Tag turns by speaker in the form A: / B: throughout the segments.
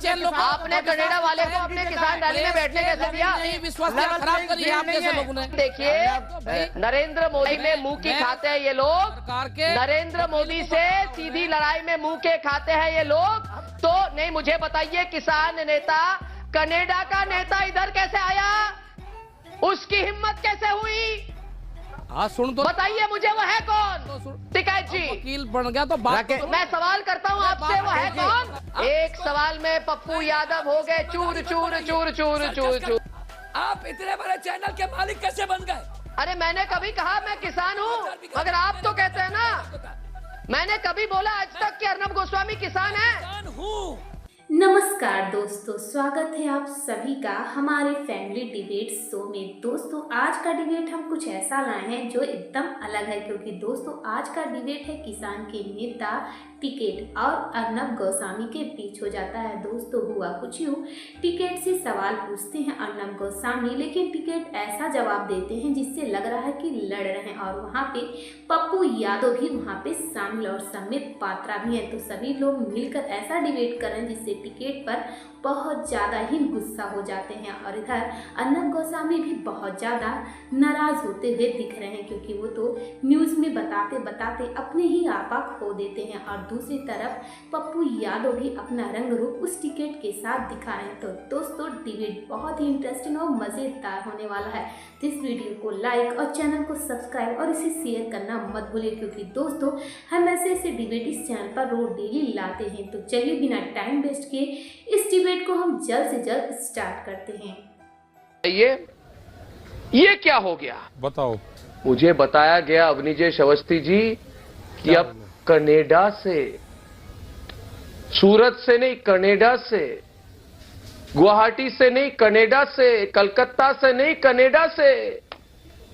A: चैन लोग
B: आपने कनाडा वाले को अपने किसान रैली में बैठने कैसे दिया?
A: विश्वास खराब करी है आप जैसे लोगों ने।
B: देखिए, नरेंद्र मोदी में मुंह की खाते हैं ये लोग।
A: सरकार के
B: नरेंद्र मोदी से सीधी लड़ाई में मुंह के खाते हैं ये लोग। तो नहीं, मुझे बताइए, किसान नेता कनाडा का नेता इधर कैसे आया? उसकी हिम्मत कैसे हुई?
A: हाँ सुन तो
B: बताइए मुझे, वो है कौन? टिकैत जी
A: वकील बन गया तो बात तो
B: मैं सवाल करता हूँ आपसे, वो है कौन? एक सवाल में पप्पू यादव हो गए चूर चूर चूर चूर चूर चूर।
C: आप इतने बड़े चैनल के मालिक कैसे बन गए?
B: अरे मैंने कभी कहा मैं किसान हूँ? मगर आप तो कहते हैं ना, मैंने कभी बोला आज तक कि अर्नब गोस्वामी किसान है?
C: किसान हूँ।
D: नमस्कार दोस्तों, स्वागत है आप सभी का हमारे फैमिली डिबेट शो में। दोस्तों आज का डिबेट हम कुछ ऐसा लाए हैं जो एकदम अलग है, क्योंकि दोस्तों आज का डिबेट है किसान के नेता टिकैत और अर्नब गोस्वामी के बीच हो जाता है। दोस्तों हुआ कुछ यूँ, टिकैत से सवाल पूछते हैं अर्नब गोस्वामी, लेकिन टिकैत ऐसा जवाब देते हैं जिससे लग रहा है कि लड़ रहे हैं। और वहाँ पे पप्पू यादव भी वहाँ पे शामिल और समित पात्रा भी हैं। तो सभी लोग मिलकर ऐसा डिबेट करें जिससे टिकैत पर बहुत ज़्यादा ही गुस्सा हो जाते हैं। और इधर अर्नब गोस्वामी भी बहुत ज़्यादा नाराज़ होते हुए दिख रहे हैं, क्योंकि वो तो न्यूज़ में बताते बताते अपने ही आपा खो देते हैं। और दूसरी तरफ पप्पू यादव भी अपना रंग रूप उस टिकैत के साथ दिखा रहे हैं। तो दोस्तों डिबेट बहुत ही इंटरेस्टिंग और मज़ेदार होने वाला है। तो इस वीडियो को लाइक और चैनल को सब्सक्राइब और इसे शेयर करना मत भूलिए, क्योंकि दोस्तों हम ऐसे डिबेट इस चैनल पर रोज डेली लाते हैं। तो चलिए बिना टाइम वेस्ट किए इस डिबेट को हम जल्द से जल्द स्टार्ट करते हैं।
B: ये क्या हो गया?
E: बताओ।
B: मुझे बताया गया अवनीजेश अवस्थी जी कि अब कनाडा से, सूरत से नहीं कनाडा से, गुवाहाटी से नहीं कनाडा से, कलकत्ता से नहीं कनाडा से,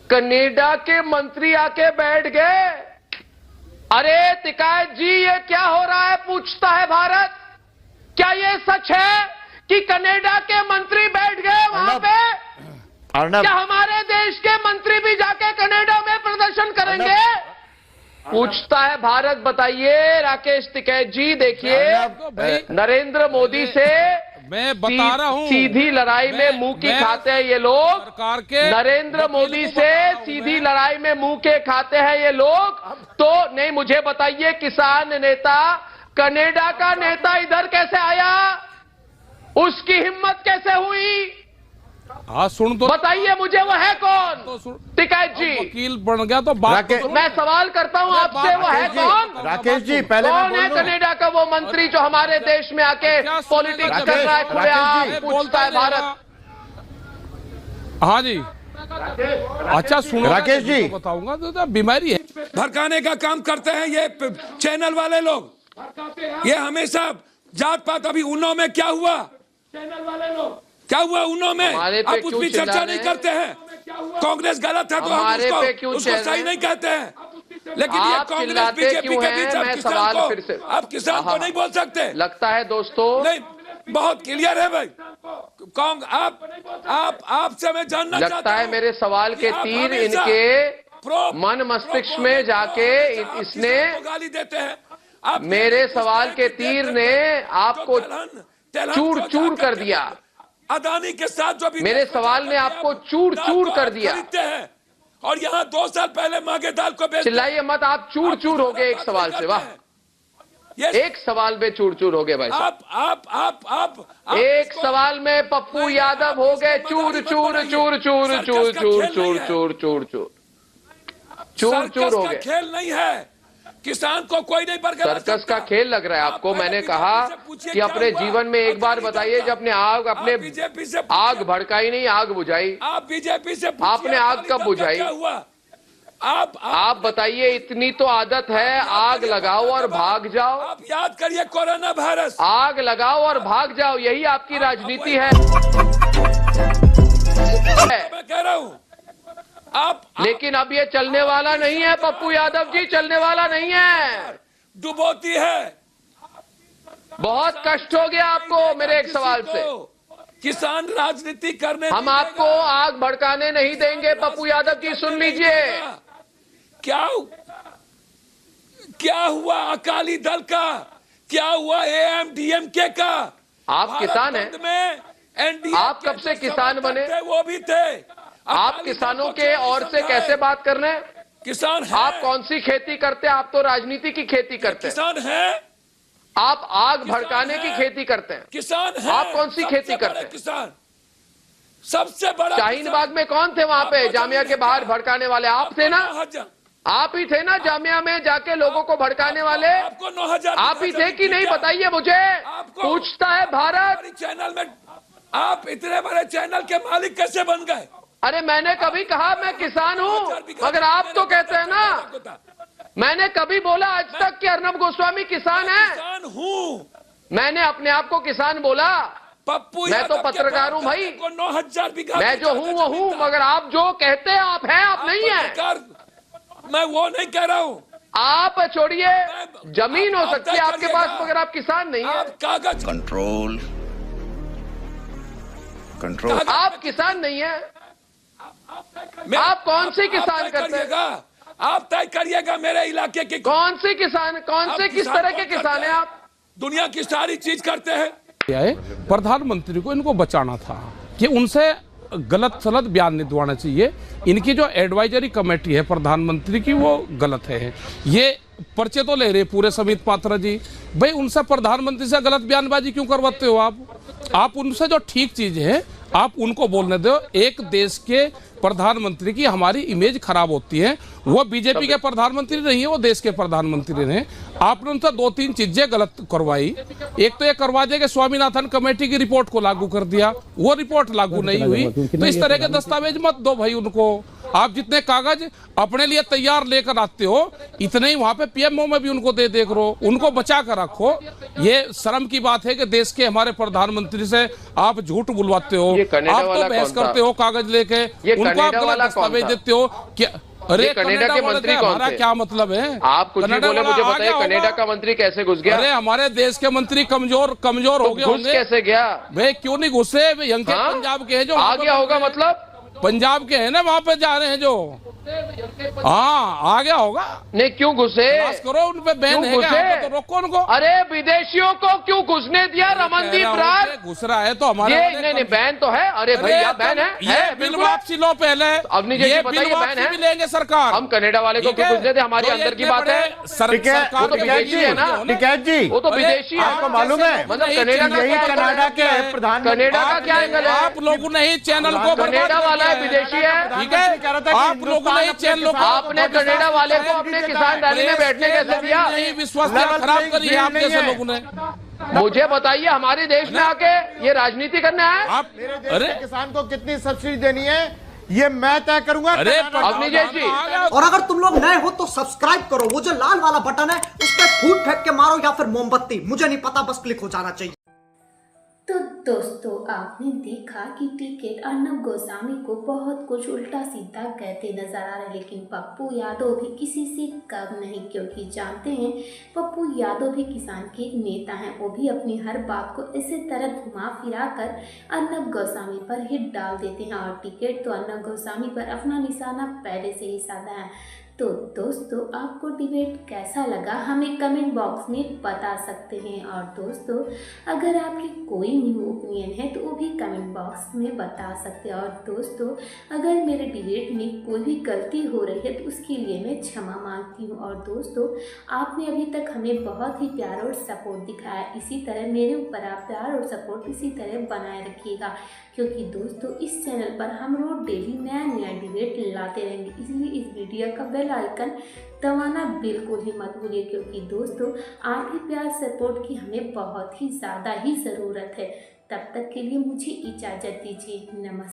B: कनाडा के मंत्री आके बैठ गए। अरे टिकैत जी, ये क्या हो रहा है? पूछता है भारत। क्या ये सच है कि कनाडा के मंत्री बैठ गए वहां पे? क्या हमारे देश के मंत्री भी जाके कनाडा में प्रदर्शन करेंगे? पूछता है भारत। बताइए राकेश टिकैत जी, देखिए नरेंद्र मोदी से
E: मैं बता रहा हूँ,
B: सीधी लड़ाई में मुंह की खाते हैं ये लोग।
E: सरकार के
B: नरेंद्र मोदी से सीधी लड़ाई में मुंह के खाते हैं ये लोग। तो नहीं, मुझे बताइए, किसान नेता कनाडा का नेता इधर कैसे आया? उसकी हिम्मत कैसे हुई?
E: हाँ सुन तो
B: बताइए मुझे, वो है कौन?
E: तो
B: टिकैत जी
E: वकील बन गया तो बात तो
B: मैं सवाल करता हूँ आपसे, वो है कौन?
F: राकेश जी पहले
B: कौन है कनाडा का वो मंत्री जो हमारे देश में आके पॉलिटिक्स कर रहा है खुलेआम? पूछता है भारत।
E: हाँ जी, अच्छा सुनो
F: राकेश जी,
E: बताऊंगा तो बीमारी है।
C: भड़काने का काम करते हैं ये चैनल वाले लोग। ये हमेशा जात पात। अभी उन्नाव में क्या हुआ? चैनल वाले लोग क्या हुआ उन्नाव में? आप उस पर चर्चा नहीं करते हैं। कांग्रेस गलत है तो हम उसको सही नहीं कहते हैं, लेकिन ये कांग्रेस बीजेपी के बीच आप किसान को नहीं बोल सकते।
B: लगता है दोस्तों,
C: नहीं, बहुत क्लियर है भाई। आपसे मैं जानना चाहता हूं,
B: लगता है मेरे सवाल के तीर इनके मन मस्तिष्क में जाके इसने
C: गाली देते हैं।
B: मेरे सवाल के तीर ने आपको चूर चूर कर दिया।
C: अदानी के साथ जो भी
B: मेरे सवाल ने आपको चूर चूर कर दिया।
C: और यहाँ 2 साल पहले मांगे दाल को बेच।
B: चिल्लाइए मत, आप चूर चूर हो गए एक सवाल से। वाह, एक सवाल में चूर चूर हो गए भाई साहब।
C: आप
B: एक सवाल में पप्पू यादव हो गए चूर चूर चूर चूर चूर चूर चूर चूर चूर चूर चूर हो गए।
C: खेल नहीं है, किसान को कोई नहीं पर
B: सर्कस का खेल लग रहा है आपको। मैंने कहा कि अपने जीवन में एक बार बताइए जब अपने
C: बीजेपी से
B: आग भड़काई नहीं, आग बुझाई।
C: आप बीजेपी से
B: आपने आग कब बुझाई? आप बताइए। इतनी तो आदत है, आग लगाओ और भाग जाओ।
C: आप याद करिए कोरोना वायरस।
B: आग लगाओ और भाग जाओ, यही आपकी राजनीति है।
C: मैं कह रहा हूँ
B: लेकिन अब ये चलने वाला नहीं है पप्पू यादव जी, चलने वाला नहीं है।
C: डुबोती है।
B: बहुत कष्ट हो गया आपको मेरे एक सवाल से।
C: किसान राजनीति करने,
B: हम आपको आग भड़काने नहीं देंगे पप्पू यादव जी, सुन लीजिए। क्या
C: हुआ अकाली दल का? क्या हुआ एआईएमडीएमके का?
B: आप किसान हैं?
C: में एनडीए
B: आप कब से किसान बने?
C: वो भी थे।
B: आप किसानों के और से कैसे बात कर रहे हैं?
C: किसान है।
B: आप कौन सी खेती करते हैं? आप तो राजनीति की खेती करते हैं।
C: किसान है।
B: आप आग भड़काने की खेती करते हैं।
C: किसान है।
B: आप कौन सी खेती करते हैं?
C: किसान सबसे बड़ा।
B: शाहीन बाग में कौन थे वहां पे जामिया के बाहर भड़काने वाले? आप थे ना? आप ही थे ना जामिया में जाके लोगों को भड़काने वाले?
C: आपको 9,000
B: आप ही थे कि नहीं? बताइए मुझे। पूछता है भारत।
C: चैनल में आप इतने बड़े चैनल के मालिक कैसे बन गए?
B: अरे मैंने कभी कहा मैं किसान हूँ, मगर आप तो कहते हैं ना। मैंने कभी बोला आज तक कि अर्नब गोस्वामी किसान है?
C: किसान हूँ।
B: मैंने अपने आप को किसान बोला?
C: पप्पू
B: मैं तो पत्रकार हूँ भाई।
C: 9,000 बीघा
B: मैं जो हूँ वो हूँ, मगर आप जो कहते हैं आप हैं, आप नहीं है।
C: मैं वो नहीं कह रहा हूँ।
B: आप छोड़िए, जमीन हो सकती है आपके पास, मगर आप किसान नहीं है।
C: कागज
F: कंट्रोल कंट्रोल।
B: आप किसान नहीं है। आप कौन से किसान करते हैं?
C: आप तय करिएगा मेरे इलाके के
B: कौन से किसान, कौन से किस तरह के किसान हैं आप?
C: दुनिया की सारी चीज करते हैं।
E: प्रधानमंत्री को इनको बचाना था कि उनसे गलत सलत बयान नहीं दिवाना चाहिए। इनकी जो एडवाइजरी कमेटी है प्रधानमंत्री की वो गलत है। ये पर्चे तो ले रहे पूरे समित पात्रा जी, भाई उनसे प्रधानमंत्री से गलत बयानबाजी क्यों करवाते हो आप उनसे जो ठीक चीज है आप उनको बोलने दो। एक देश के प्रधानमंत्री की हमारी इमेज खराब होती है। वो बीजेपी के प्रधानमंत्री नहीं है, वो देश के प्रधानमंत्री ने। आपने उनसे 2-3 चीजें गलत करवाई। एक तो ये करवा दिया कि स्वामीनाथन कमेटी की रिपोर्ट को लागू कर दिया, वो रिपोर्ट लागू नहीं हुई। तो इस तरह के दस्तावेज मत दो भाई उनको। आप जितने कागज अपने लिए तैयार लेकर आते हो, इतने ही वहां पे पीएमओ में भी उनको दे करो, उनको बचा कर रखो। ये शर्म की बात है कि देश के हमारे प्रधानमंत्री से आप झूठ बुलवाते हो, आप तो बहस करते हो कागज लेके, उनको आप गलत दस्तावेज देते हो। क्या अरे
B: कनाडा के मंत्री कौन थे?
E: क्या मतलब है?
B: आप कुछ भी बोले, मुझे बताइए कनाडा का मंत्री कैसे घुस गया?
E: अरे हमारे देश के मंत्री कमजोर हो गए
B: घुस कैसे गया?
E: भाई क्यों नहीं घुसे? यहाँ के पंजाब के हैं जो
B: आ गया होगा, मतलब
E: पंजाब के हैं ना, वहाँ पे जा रहे हैं जो। हाँ आ गया होगा।
B: नहीं क्यों घुसे?
E: करो उन पे बैन है क्या? तो रोको उनको।
B: अरे विदेशियों को क्यों घुसने दिया? रमनदीप राज
E: घुस रहा है तो हमारे
B: नहीं बैन तो है। अरे भैया बैन है,
E: ये बिल वापसी लो पहले।
B: अवनी जी बताइए बैन है?
E: भी लेंगे सरकार।
B: हम कनाडा वाले को क्यों घुसने थे? हमारी अंदर की बात है।
E: सरकार
B: तो विदेशी है ना,
G: टिकैत जी,
B: वो तो विदेशी है।
G: आपको मालूम है
B: मतलब कनाडा
G: के प्रधान
B: कनाडा का क्या एंगल है?
E: आप लोगों ने ही चैनल को
B: कनाडा वाला है, विदेशी है,
E: ठीक है। आप लोगों ने ही चैनल को,
B: आपने कनाडा वाले को अपने किसान रैली में बैठने कैसे दिया?
E: नहीं विश्वास खराब करी है आप जैसे लोगों ने।
B: मुझे बताइए, हमारे देश में आके ये राजनीति करना है?
E: आप
G: मेरे देश के किसान को कितनी सब्सिडी देनी है ये मैं तय करूंगा।
E: अरे
B: अवनी जी,
H: और अगर तुम लोग नए हो तो सब्सक्राइब करो, वो जो लाल वाला बटन है उस पर फूट फेंक के मारो या फिर मोमबत्ती, मुझे नहीं पता, बस क्लिक हो जाना चाहिए।
D: तो दोस्तों आपने देखा कि टिकैत अर्नब गोस्वामी को बहुत कुछ उल्टा सीधा कहते नजर आ रहे, लेकिन पप्पू यादव भी किसी से कम नहीं, क्योंकि जानते हैं पप्पू यादव भी किसान के नेता हैं। वो भी अपनी हर बात को इसी तरह घुमा फिरा कर अर्नब गोस्वामी पर ही डाल देते हैं, और टिकैत तो अर्नब गोस्वामी पर अपना निशाना पहले से ही साधा है। तो दोस्तों आपको डिबेट कैसा लगा हमें कमेंट बॉक्स में बता सकते हैं, और दोस्तों अगर आपकी कोई न्यू ओपिनियन है तो वो भी कमेंट बॉक्स में बता सकते हैं। और दोस्तों अगर मेरे डिबेट में कोई भी गलती हो रही है तो उसके लिए मैं क्षमा मांगती हूँ। और दोस्तों आपने अभी तक हमें बहुत ही प्यार और सपोर्ट दिखाया, इसी तरह मेरे ऊपर आप प्यार और सपोर्ट इसी तरह बनाए रखिएगा, क्योंकि दोस्तों इस चैनल पर हम रोज डेली नया डिबेट लाते रहेंगे। इसलिए इस वीडियो का बेल आइकन दबाना बिल्कुल ही मत भूलिए, क्योंकि दोस्तों आपकी प्यार सपोर्ट की हमें बहुत ही ज़्यादा ही ज़रूरत है। तब तक के लिए मुझे इजाज़त दीजिए। नमस्ते।